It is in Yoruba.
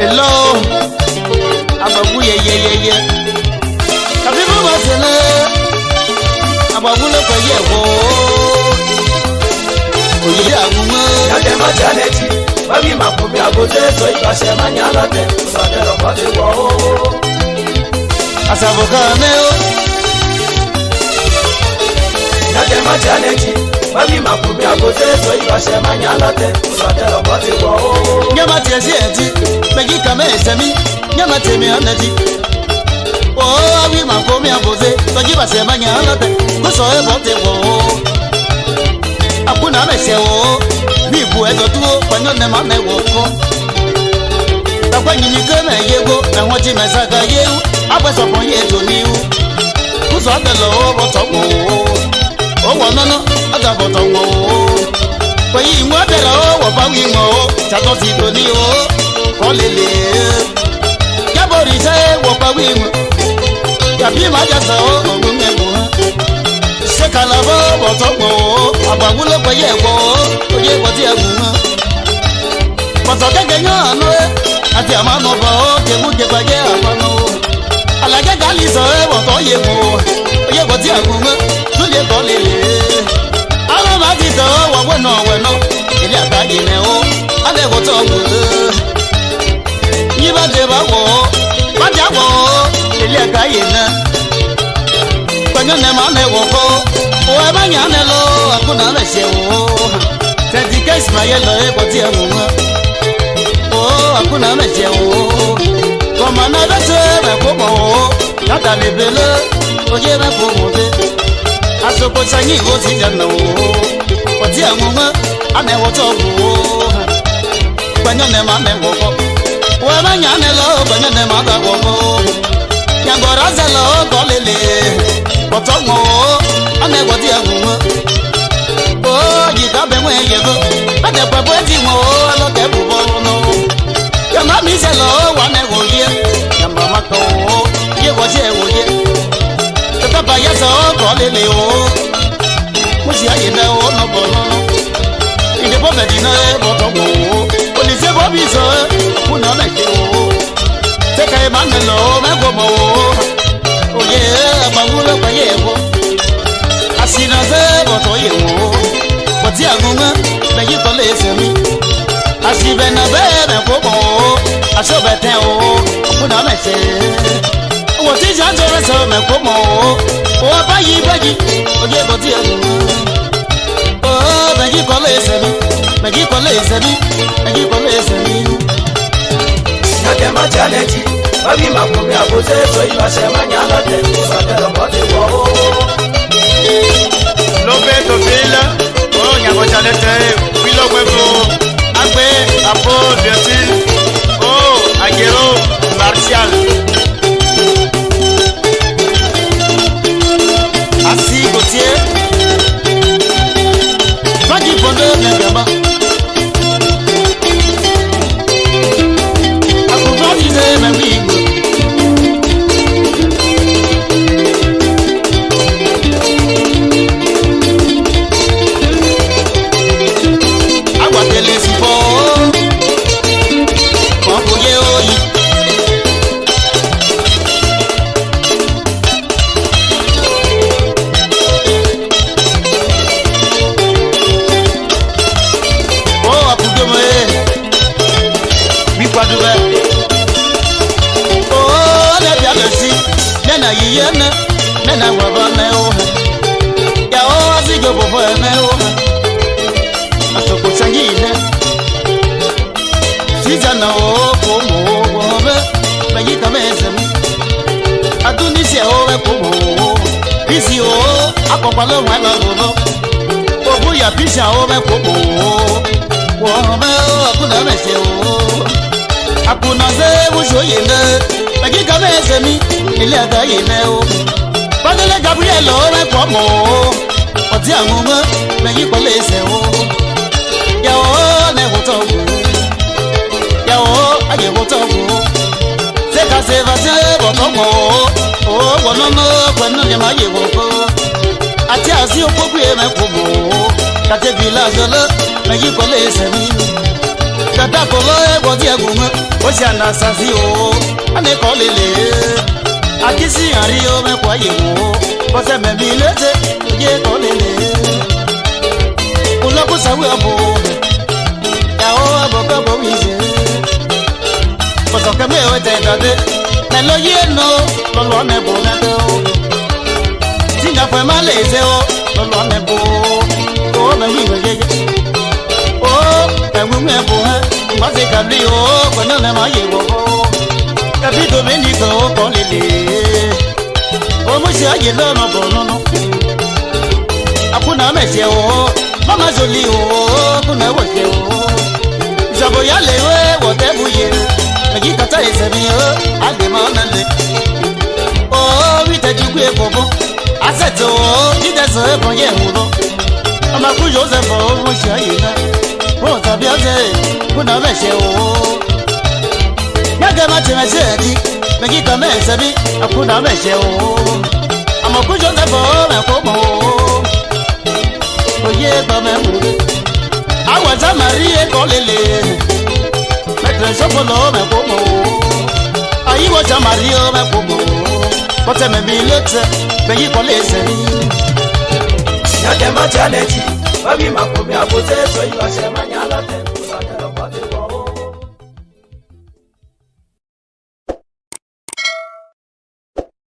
hello ababu ye abibu basele ababu le ko ye wo oye agunmo Yade ma challenge babi makobi abote so ibase manyala te so de lo pati wo asaboka me o Yade ma challenge babi makobi abote so ibase manyala te so de lo pati wo nyama tiesi enti megi kame esemi nyama temi anati o awi makobi abote so ibase manyala te so e bote wo akuna mese wo ni bu edo tuo panyo ne ma me wo ko takwa nyinyi ke me yego na hoji mesaka yewu abeso pon ye to niwu kuso adelo wo to wo o wo nono ada bo to wo pe yi mo adelo wo ba wi mo cha to ti do ni o ko lele ya bori se wo ba wi mo ya bi ma ja so o mo me mo se kalabo bo to wo agbagulo pe ye wo oye wo ti egun mo pọ̀tọ̀ gẹ́gẹ́ yán àánú ẹ́ àti àmánú ọba ó jẹ́gún jẹba jẹ́ àpamọ́ ó alàgẹ́gà lè sọ ẹ́ wọ̀tọ́ yẹ mọ́ oyè wọ́n ti àgùn mọ́ tó lè kọ́ lè lè àwọn máa ti tọ́ wọ̀wọ́ náà wẹ̀nà ilé àtàgé nẹ̀ ó alẹ́wọ̀ tó wù ú yí bá jẹ bá wọ̀ ó bá jà wọ̀ ó ilé àtàgé nẹ̀ pẹ̀lú nẹ̀ máa nẹ̀ wọ̀ kọ́ ó ẹ bá yàn án nẹ̀ lọ àkúnà rẹ̀ ṣẹ̀ wọ̀ ó tẹ̀sí kẹ́sì máa yẹ lọ ẹ̀ bọ́ tí ẹ̀ mú mọ́. Akuna meje wo koma na bese me ko mo tata le bele oje me ko mo de asoko sanyi wo ti jana wo oti anwo ane wo to wo banyo ne ma me wo ko wo ma nya ne lo banyo ne ma da wo ko ya gora za lo ko lele oto mo ane wo ti anwo o yi ka be we ye go ade pa bo ti mo lo ke bu bo no Yama mi se lo wa me wo ye yamba ma ko ye wo je wo ye ta ba ya so ko le le o mo si aye na o no bo no inde bo me di na bo to wo o ni se bo bi so ku na me je o se ka e ma me lo me go mo o ye ba mu lo pa ye wo asina se bo to ye wo bo ti agunga me yi ko le se mi asibe na bebe kobo asobete o kuna mese wo ti janjo so me komo o bayi oje boti enu o bayi ko le se mi bayi ko le se mi Yade ma challenge babi makobi abote so ibase manyala te so de lo pati wo lobe to fila o nya ko chalete wilo webo Agbe, Apo, Bertil, Oh, Aguero, Martial. Assi, Gauthier. Fagi Bondo, Nyagaba. Akuba disait, ma vie. Aguatele Sipo. Nena waba me o ya o azigo bobo me o asoko sangine sijana o komo bobe bayi kamesem aduni se o we komo bisi o akopalo wa la bobo obu ya bisha o we komo wo me o akuna mese o akuna ze wo joyene bayi kamesem ile adayene o Padele Gabriel o me komo oti awon mo me yi ko le se o ya o ne wo to wo ya o aye wo to wo se ka se va se bo to mo o wo no no ko no le ma ye wo ko ati asi o ko gbe me komo ka te village le me yi ko le se mi Tata kolo ebo di egume, osi anasasi o, ane kolele. Akisi ari o me kwa yewo, kose me bilete, ye kolele. Ulaku sawi abo, ya o abo kabo wize. Koso keme o te dade, melo ye no, lolo ne bo ne do. Tinga fwe maleze o, lolo ne bo, o me wiwe ye. O, ewu me bo he, mwase kabli o, kwenye ne ma ye wo. Kabi Dominico kolele, o musi aye lono bolono. Akuna meshe o, mama joli o, kuna woshe o. Zabo ya lewe wote buye, megi kata esemi o, ade ma nale. O wite jugwe bobo, aseto o, ide se bonye huno. Ama ku Joseph o musi aye na, o tabi ase, kuna meshe o. Yaga mati mesedi, megi kame sebi, akuna meshe o. Ama ku Joseph o me komo o. Oye kame mure, awaza Marie kolele. Metre sopolo me komo o. Ayi waza Marie me komo o. Kote me bilete, megi kole sebi. Yake mati aleji, babi makomi abote so ibashe manyala ten.